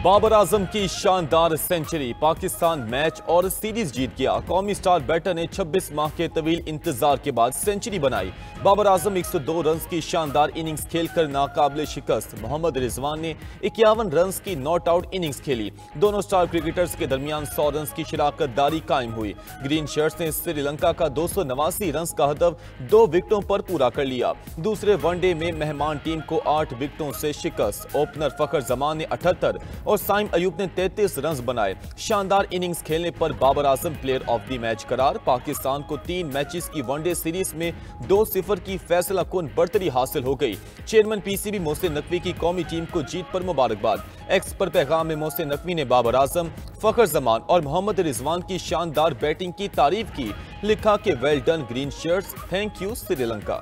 बाबर आजम की शानदार century, Pakistan match और सीरीज जीत गया। कौमी स्टार बैटर ने 26 माह के तवील इंतजार के बाद सेंचुरी बनाई। बाबर आजम 102 रन की शानदार इनिंग्स खेलकर नाकाबिले शिकस्त। मोहम्मद रिजवान ने 51 रन की नॉट आउट इनिंग्स खेली। दोनों स्टार क्रिकेटर्स के दरमियान 100 रन की शराकत दारी कायम हुई। ग्रीन शर्ट्स ने श्रीलंका का 289 रन का हदफ 2 विकेटों पर पूरा कर लिया। दूसरे वनडे में मेहमान टीम को 8 विकेटों से शिकस्त। ओपनर फखर जमान ने 78 और साइम अयूब ने 33 रन बनाए। शानदार इनिंग्स खेलने पर Babar Azam player of the match करार। पाकिस्तान को 3 मैचेस की वनडे सीरीज में 2-0 की फैसला कुन बढ़तरी हासिल हो गई। चेयरमैन पीसीबी मोहसिन नकवी की कौमी टीम को जीत पर मुबारकबाद। एक्स पर पैगाम में मोहसिन नकवी ने बाबर आजम, फखर जमान और मोहम्मद रिजवान की शानदार बैटिंग की तारीफ की। लिखा कि well done green shirts, thank you Sri Lanka.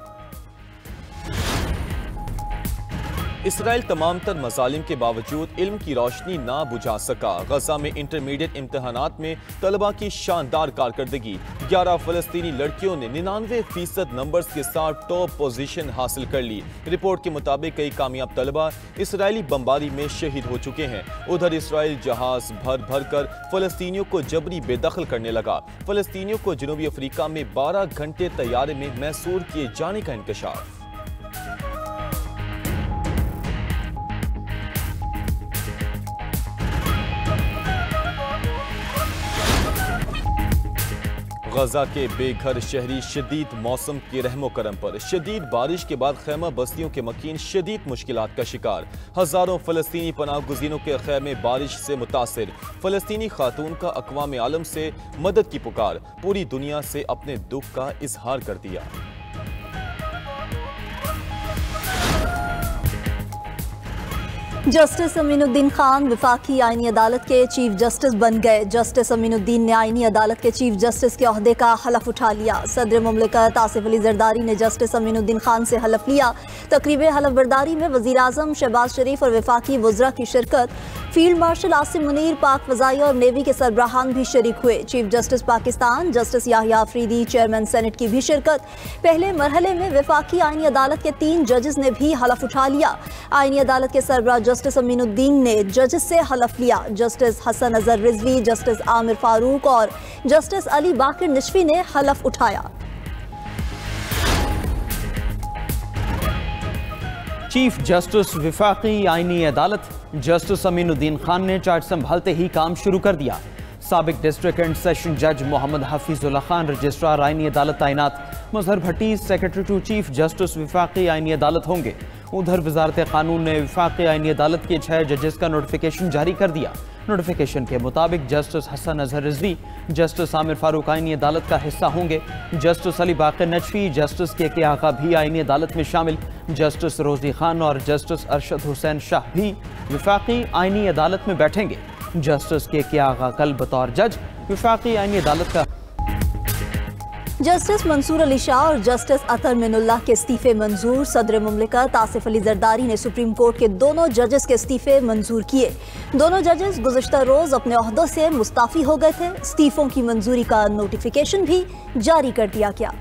Israel तमाम तर मजालिम के बावजूद इल्म की रोशनी ना बुझा सका। गजा में इंटरमीडिएट इम्तहानात में तलबा की शानदार कारकर्दगी। 11 फलस्तीनी लड़कियों ने 99% नंबर्स के साथ टॉप पोजीशन हासिल कर ली। रिपोर्ट के मुताबिक कई कामयाब तलबा इसराइली बमबारी में शहीद हो चुके हैं। उधर इसराइल जहाज भर भर कर फलस्तीनियों को जबरी बेदखल करने लगा। फलस्तीनियों को जनूबी अफ्रीका में 12 घंटे तैयारे में मैसूर किए जाने का इंकशाफ। गजा के बेघर शहरी शदीद मौसम के रहमो करम पर। शदीद बारिश के बाद खैमा बस्तियों के मकीन शदीद मुश्किलात का शिकार। हजारों फलस्तीनी पनाह गुज़ीरों के खैमे बारिश से मुतासिर। फलस्तीनी खातून का अक़वाम आलम से मदद की पुकार। पूरी दुनिया से अपने दुख का इजहार कर दिया। जस्टिस अमीनुद्दीन खान वफाकी आईनी अदालत के चीफ जस्टिस बन गए। जस्टिस अमीनुद्दीन ने आईनी अदालत के चीफ जस्टिस के ओहदे का हलफ उठा लिया। सदर मुमलिकत आसिफ अली जरदारी ने जस्टिस अमीनुद्दीन खान से हलफ लिया। तकरीब हलफ बर्दारी में वज़ीर आज़म शहबाज शरीफ और वफाकी वज़रा की शिरकत। फील्ड मार्शल आसिम मुनीर, पाक फ़ज़ाइया और नेवी के सरबराहान भी शरीक हुए। Chief justice Pakistan justice Yahya Afridi, chairman senate की भी शिरकत। पहले मरहले में वफाकी आईनी अदालत के 3 जजेस ने भी हलफ उठा लिया। आईनी अदालत के सरबराह जस्टिस अमीनुद्दीन ने जजेस से हलफ लिया। जस्टिस हसन अजहर रिजवी, जस्टिस आमिर फारूक और जस्टिस अली बाकिर निशवी ने हलफ उठाया। चीफ जस्टिस वफाकी आईनी अदालत जस्टिस अमीनुद्दीन खान ने चार्ज संभालते ही काम शुरू कर दिया। साबिक डिस्ट्रिक्ट एंड सेशन जज मोहम्मद हफीजुल्लाह खान रजिस्ट्रार आईनी अदालत तैनात। मजहर भट्टी सेक्रेटरी टू चीफ जस्टिस वफाकी आईनी अदालत होंगे। उधर वजारत कानून ने वफाकी आईनी अदालत के 6 जजेस का नोटिफिकेशन जारी कर दिया। नोटिफिकेशन के मुताबिक जस्टिस हसन अजहर रिजवी, जस्टिस आमिर फारूक आईनी अदालत का हिस्सा होंगे। जस्टिस अली बाकिर नजफी, जस्टिस के आगा भी आईनी अदालत में शामिल। जस्टिस रोजी खान और जस्टिस अरशद हुसैन शाह भी वफाकी आईनी अदालत में बैठेंगे। जस्टिस के आगा कल बतौर जज वफाकी आईनी अदालत का। जस्टिस मंसूर अली शाह और जस्टिस अतर मिनुल्लाह के इस्तीफे मंजूर। सदर मुमलिकत आसिफ अली जरदारी ने सुप्रीम कोर्ट के दोनों जजेस के इस्तीफे मंजूर किए। दोनों जजेस गुज़िश्ता रोज अपने ओहदों से मुस्ताफी हो गए थे। इस्तीफों की मंजूरी का नोटिफिकेशन भी जारी कर दिया गया।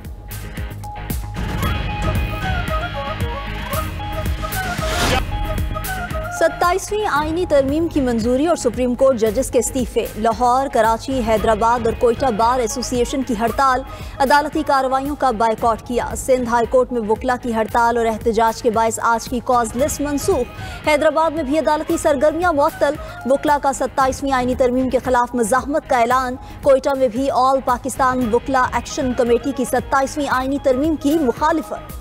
27वीं आईनी तरमीम की मंजूरी और सुप्रीम कोर्ट जजेस के इस्तीफे। लाहौर, कराची, हैदराबाद और कोयटा बार एसोसिएशन की हड़ताल। अदालती कार्रवाइयों का बायकॉट किया। सिंध हाई कोर्ट में वकला की हड़ताल और एहतजाज के बायस आज की कॉज लिस्ट मनसूख। हैदराबाद में भी अदालती सरगर्मियां मुअत्तल। वकला का 27वीं आईनी तरमीम के खिलाफ मज़ाहमत का ऐलान। कोयटा में भी ऑल पाकिस्तान वकला एक्शन कमेटी की 27वीं आईनी तरमीम की मुखालिफत।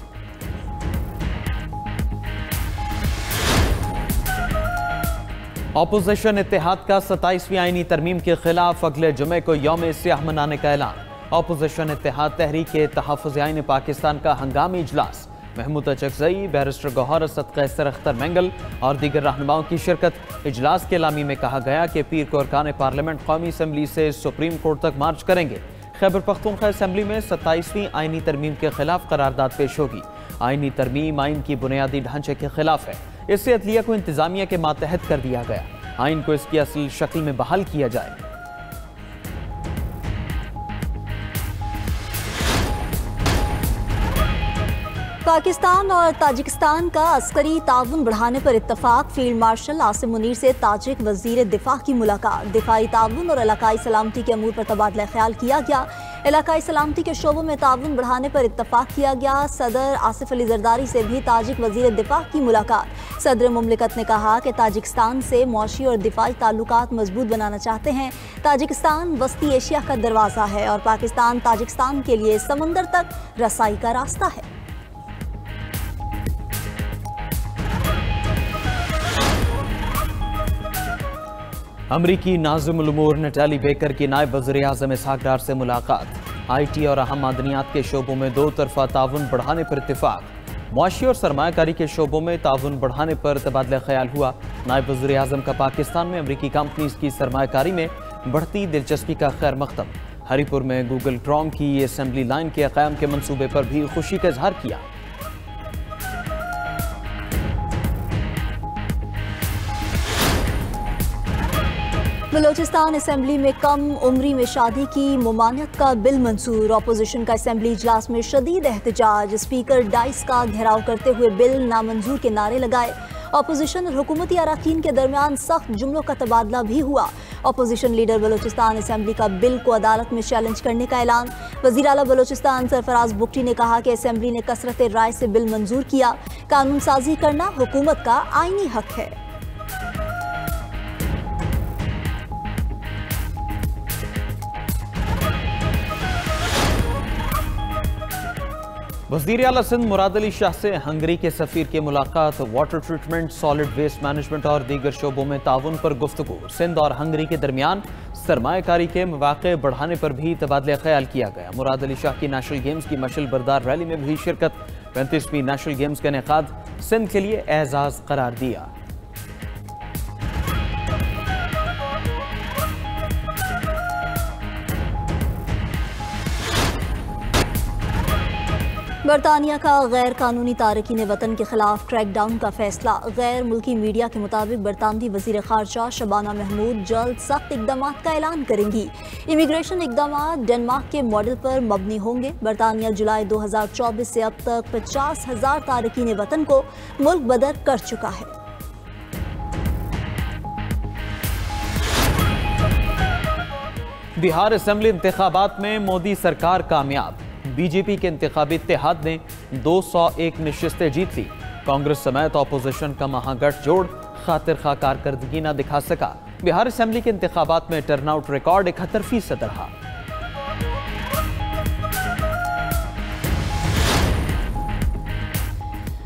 अपोजिशन इत्तेहाद का 27वीं आईनी तरमीम के खिलाफ अगले जुमे को यौम सियाह मनाने का ऐलान। अपोजिशन इत्तेहाद तहरीक तहफ़्फ़ुज़ आईन पाकिस्तान का हंगामी इजलास। महमूद अचकज़ई, बैरिस्टर गौहर, सदक़ा अख्तर मेंगल और दीगर रहनुमाओं की शिरकत। इजलास के लामी में कहा गया कि पीर को अरकान पार्लियामेंट कौमी असम्बली से सुप्रीम कोर्ट तक मार्च करेंगे। खैबर पख्तूनख्वा असम्बली में 27वीं आईनी तरमीम के खिलाफ करारदाद पेश होगी। आईनी तरमीम आइन की बुनियादी ढांचे के खिलाफ है। इससे अदलिया को इंतजामिया के मातहत कर दिया गया। आइन को इसकी असल शक्ल में बहाल किया जाए। पाकिस्तान और ताजिकिस्तान का अस्करी ताउन बढ़ाने पर इत्तफाक। फील्ड मार्शल आसिम मुनीर से ताजिक वजीर दिफा की मुलाकात। दिफाई ताउन और इलाकाई सलामती के अमूर पर तबादला ख्याल किया गया। इलाकाई सलामती के शोबों में ताउन बढ़ाने पर इत्तफाक किया गया। सदर आसिफ अली जरदारी से भी ताजिक वजीर दिफा की मुलाकात। सदर मुमलिकत ने कहा कि ताजिकिस्तान से मौशी और दिफाई ताल्लुकात मजबूत बनाना चाहते हैं। ताजिकिस्तान वस्ती एशिया का दरवाज़ा है और पाकिस्तान ताजिकिस्तान के लिए समंदर तक रसाई का रास्ता है। अमरीकी नाज़िमुल उमूर नटाली बेकर की नायब वज़ीर आज़म इसहाक डार से मुलाकात। IT और अहम मादनियात के शोबों में दो तरफा ताउन बढ़ाने पर इत्तिफाक। मुआशी और सरमायाकारी के शोबों में ताउन बढ़ाने पर तबादला ख्याल हुआ। नायब वज़ीर आज़म का पाकिस्तान में अमरीकी कंपनीज की सरमायाकारी में बढ़ती दिलचस्पी का खैर मकदम। हरीपुर में गूगल ट्रॉम की असेंबली लाइन के क़याम के मंसूबे पर भी खुशी का इजहार किया। बलोचिस्तान असेंबली में कम उम्री में शादी की मुमानियत का बिल मंजूर। अपोजिशन का असेंबली इजलास में शदीद एहतजाज। स्पीकर डाइस का घेराव करते हुए बिल नामंजूर के नारे लगाए। अपोजिशन और हुकूमती अराकीन के दरमियान सख्त जुमलों का तबादला भी हुआ। अपोजिशन लीडर बलोचिस्तान असेंबली का बिल को अदालत में चैलेंज करने का ऐलान। वज़ीर आला बलोचिस्तान सरफराज बुगटी ने कहा कि असेंबली ने कसरत राय से बिल मंजूर किया। कानून साजी करना हुकूमत का आईनी हक है। वज़ीर आला सिंध मुराद अली शाह से हंगरी के सफ़ीर की मुलाकात। Water treatment, solid waste management और दीगर शोबों में ताउन पर गुफ्तगू। सिंध और हंगरी के दरमियान सरमायाकारी के मौक़े बढ़ाने पर भी तबादला ख्याल किया गया। मुराद अली शाह की नेशनल गेम्स की मशल बरदार रैली में भी शिरकत। 35वीं नेशनल गेम्स का इनेकाद सिंध के लिए एजाज़ करार दिया। बरतानिया का गैर कानूनी तारकीन वतन के खिलाफ क्रैकडाउन का फैसला। गैर मुल्की मीडिया के मुताबिक बरतानवी वज़ीर ख़ारजा शबाना महमूद जल्द सख्त इक़दाम का ऐलान करेंगी। इमिग्रेशन इक़दाम डेनमार्क के मॉडल पर मबनी होंगे। बरतानिया जुलाई 2024 से अब तक 50,000 तारकीन वतन को मुल्क बदर कर चुका है। बिहार असेंबली इंतखाबात में मोदी सरकार कामयाब। बीजेपी के इंतखाबी इत्तेहाद ने 201 नशिस्तें जीत ली। कांग्रेस समेत अपोजिशन का महागठजोड़ खातिर खा कारकर्दगी न दिखा सका। बिहार असेंबली के इंतखाबात में टर्नआउट रिकॉर्ड 71% रहा।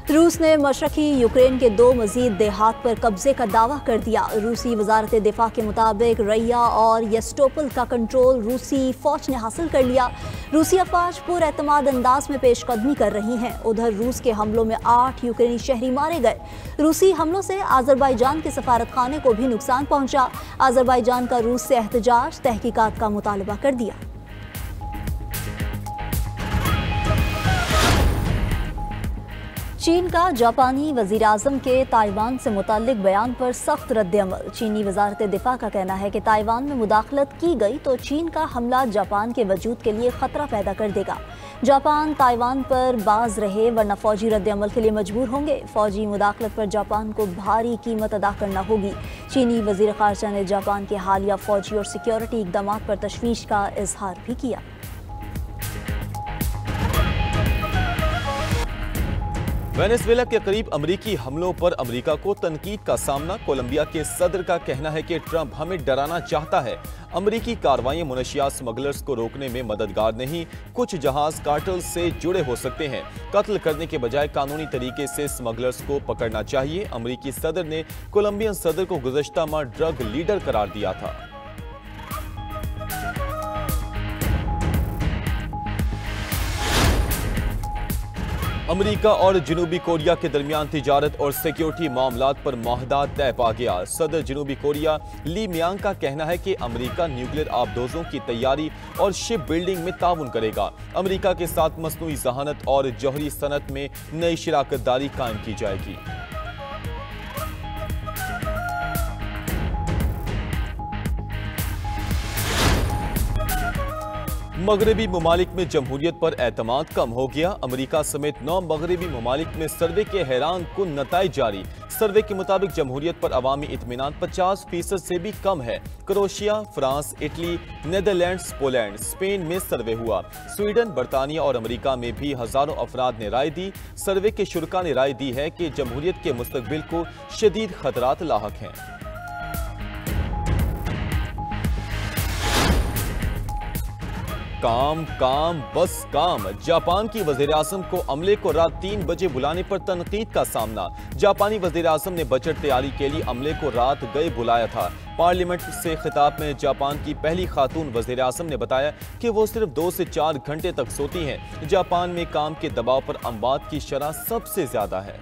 रूस ने मशरकी यूक्रेन के 2 मजीद देहात पर कब्जे का दावा कर दिया। रूसी वजारत दिफा के मुताबिक रैया और यस्टोपल का कंट्रोल रूसी फौज ने हासिल कर लिया। रूसी अफवाज पुरएतमाद अंदाज में पेशकदमी कर रही हैं। उधर रूस के हमलों में 8 यूक्रेनी शहरी मारे गए। रूसी हमलों से आज़रबाईजान के सफारत खाने को भी नुकसान पहुंचा। आज़रबाईजान का रूस से एहतजाज, तहकीकात का मुतालबा कर दिया। चीन का जापानी वज़ीर आज़म के ताइवान से मुताल्लिक बयान पर सख्त रद्द-ए-अमल। चीनी वज़ारत दिफा का कहना है कि ताइवान में मुदाखलत की गई तो चीन का हमला जापान के वजूद के लिए खतरा पैदा कर देगा। जापान ताइवान पर बाज रहे वरना फौजी रद्द-ए-अमल के लिए मजबूर होंगे। फौजी मुदाखलत पर जापान को भारी कीमत अदा करना होगी। चीनी वज़ीर ख़ारजा ने जापान के हालिया फौजी और सिक्योरिटी इक़दाम पर तशवीश का इजहार भी किया। वेनेजुएला के करीब अमरीकी हमलों पर अमरीका को तनकीद का सामना। कोलंबिया के सदर का कहना है कि ट्रंप हमें डराना चाहता है। अमरीकी कार्रवाइयां मुनशियात स्मगलर्स को रोकने में मददगार नहीं। कुछ जहाज कार्टेल से जुड़े हो सकते हैं। कत्ल करने के बजाय कानूनी तरीके से स्मगलर्स को पकड़ना चाहिए। अमरीकी सदर ने कोलंबियन सदर को गुज़श्ता माह ड्रग लीडर करार दिया था। अमेरिका और जनूबी कोरिया के दरमियान तिजारत और सिक्योरिटी मामलात पर मुआहदा तय पा गया। सदर जनूबी कोरिया ली मियांग का कहना है कि अमेरिका न्यूक्लियर आबदोजों की तैयारी और शिप बिल्डिंग में ताउन करेगा। अमेरिका के साथ मसनूई जहानत और जौहरी सनत में नई शराकत दारी कायम की जाएगी। मगरबी ममालिक में जमहूरियत पर एतमाद कम हो गया। अमेरिका समेत 9 मगरबी ममालिक में सर्वे के हैरान कुन नताइज जारी। सर्वे के मुताबिक जमहूरियत पर अवामी इत्मीनान 50% से भी कम है। Croatia, France, Italy, Netherlands, Poland, Spain में सर्वे हुआ। स्वीडन, बरतानिया और अमेरिका में भी हजारों अफराद ने राय दी। सर्वे के शुरा ने राय दी है कि जमहूरियत के मुस्तकबिल को शदीद खतरात लाहक हैं। काम काम बस काम। जापान की वज़ीर-ए-आज़म को अमले को रात 3 बजे बुलाने पर तनकीद का सामना। जापानी वज़ीर-ए-आज़म ने बजट तैयारी के लिए अमले को रात गए बुलाया था। पार्लियामेंट से खिताब में जापान की पहली खातून वज़ीर-ए-आज़म ने बताया कि वो सिर्फ 2 से 4 घंटे तक सोती हैं। जापान में काम के दबाव पर अमवात की शरह सबसे ज्यादा है।